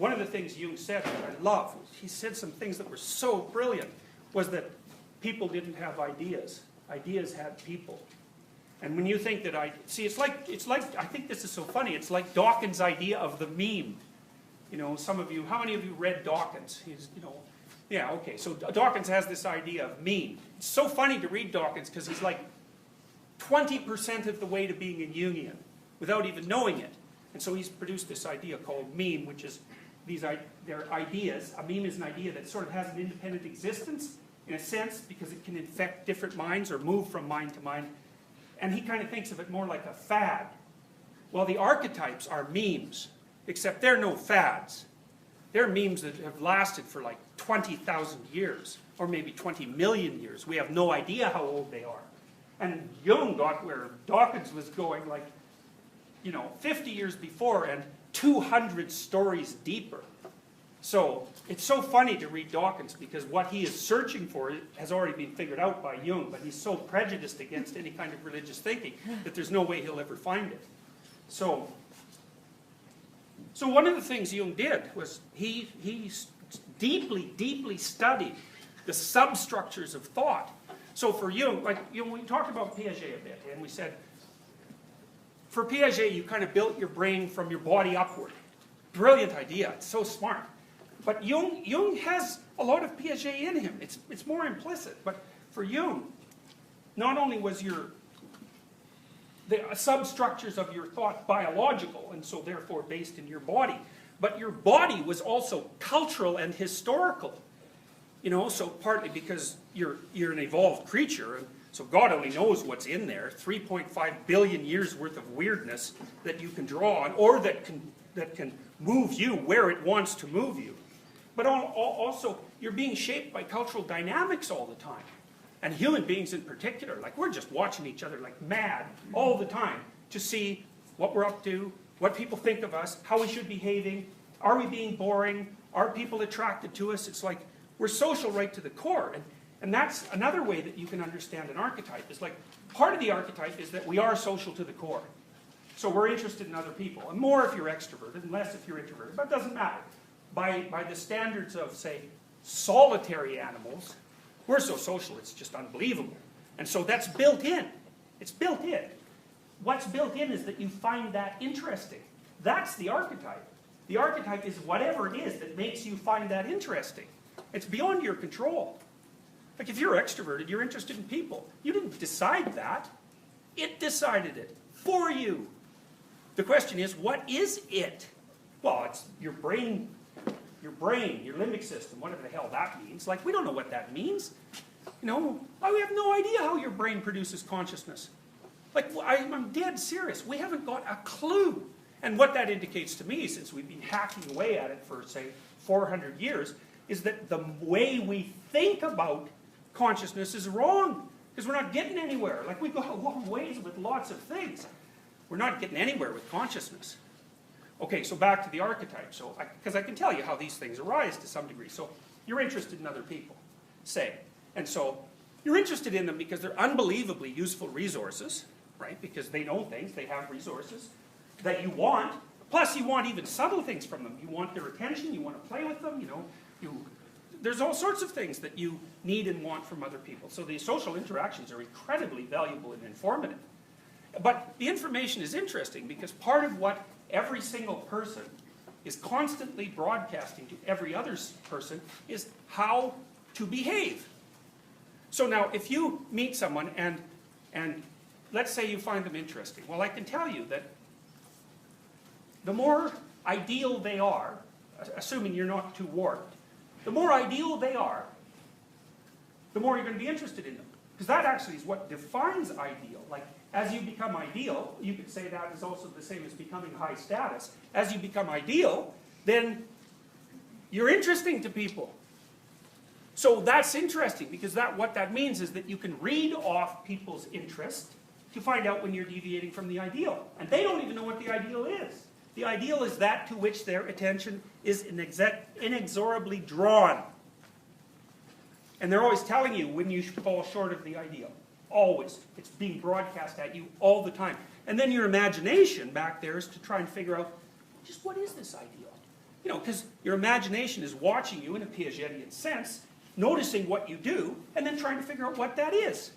one of the things Jung said that I love, he said some things that were so brilliant, was that people didn't have ideas. Ideas had people. And when you think that it's like, I think this is so funny, it's like Dawkins' idea of the meme. You know, some of you, how many of you read Dawkins? He's, you know, yeah, okay, so Dawkins has this idea of meme. It's so funny to read Dawkins because he's like 20% of the way to being a Jungian without even knowing it. And so he's produced this idea called meme, which is they're ideas. A meme is an idea that sort of has an independent existence in a sense because it can infect different minds or move from mind to mind. And he kind of thinks of it more like a fad. Well, the archetypes are memes, except they're no fads. They're memes that have lasted for like 20,000 years, or maybe 20 million years. We have no idea how old they are. And Jung got where Dawkins was going, like, you know, 50 years before and 200 stories deeper. So it's so funny to read Dawkins because what he is searching for has already been figured out by Jung, but he's so prejudiced against any kind of religious thinking that there's no way he'll ever find it. So one of the things Jung did was he deeply, deeply studied the substructures of thought. So for Jung, like, you know, we talked about Piaget a bit, and we said, for Piaget, you kind of built your brain from your body upward. Brilliant idea, it's so smart. But Jung has a lot of Piaget in him. It's more implicit. But for Jung, not only was the substructures of your thought biological, and so therefore based in your body, but your body was also cultural and historical. You know, so partly because you're an evolved creature, and so God only knows what's in there. 3.5 billion years worth of weirdness that you can draw on, or that can move you where it wants to move you. But also, you're being shaped by cultural dynamics all the time. And human beings in particular, like we're just watching each other like mad all the time to see what we're up to, what people think of us, how we should be behaving, are we being boring, are people attracted to us? It's like we're social right to the core. And that's another way that you can understand an archetype. It's like part of the archetype is that we are social to the core. So we're interested in other people, and more if you're extroverted, and less if you're introverted, but it doesn't matter. By the standards of, say, solitary animals, we're so social it's just unbelievable. And so that's built in. It's built in. What's built in is that you find that interesting. That's the archetype. The archetype is whatever it is that makes you find that interesting. It's beyond your control. Like if you're extroverted, you're interested in people. You didn't decide that. It decided it for you. The question is, what is it? Well, it's your brain, your limbic system, whatever the hell that means. Like, we don't know what that means. You know, we have no idea how your brain produces consciousness. Like, I'm dead serious. We haven't got a clue. And what that indicates to me, since we've been hacking away at it for, say, 400 years, is that the way we think about consciousness is wrong. Because we're not getting anywhere. Like, we've got a long ways with lots of things. We're not getting anywhere with consciousness. Okay, so back to the archetype. So, because I can tell you how these things arise to some degree. So, you're interested in other people, say. And so, you're interested in them because they're unbelievably useful resources, right? Because they know things, they have resources that you want. Plus, you want even subtle things from them. You want their attention, you want to play with them, you know. There's all sorts of things that you need and want from other people. So these social interactions are incredibly valuable and informative. But the information is interesting because part of what every single person is constantly broadcasting to every other person is how to behave. So now, if you meet someone and let's say you find them interesting, well, I can tell you that the more ideal they are, assuming you're not too warped, the more ideal they are, the more you're going to be interested in them. Because that actually is what defines ideal. Like, as you become ideal, you could say that is also the same as becoming high status. As you become ideal, then you're interesting to people. So that's interesting, because what that means is that you can read off people's interest to find out when you're deviating from the ideal. And they don't even know what the ideal is. The ideal is that to which their attention is inexorably drawn. And they're always telling you when you fall short of the ideal. Always. It's being broadcast at you all the time. And then your imagination back there is to try and figure out, just what is this ideal? You know, because your imagination is watching you in a Piagetian sense, noticing what you do, and then trying to figure out what that is.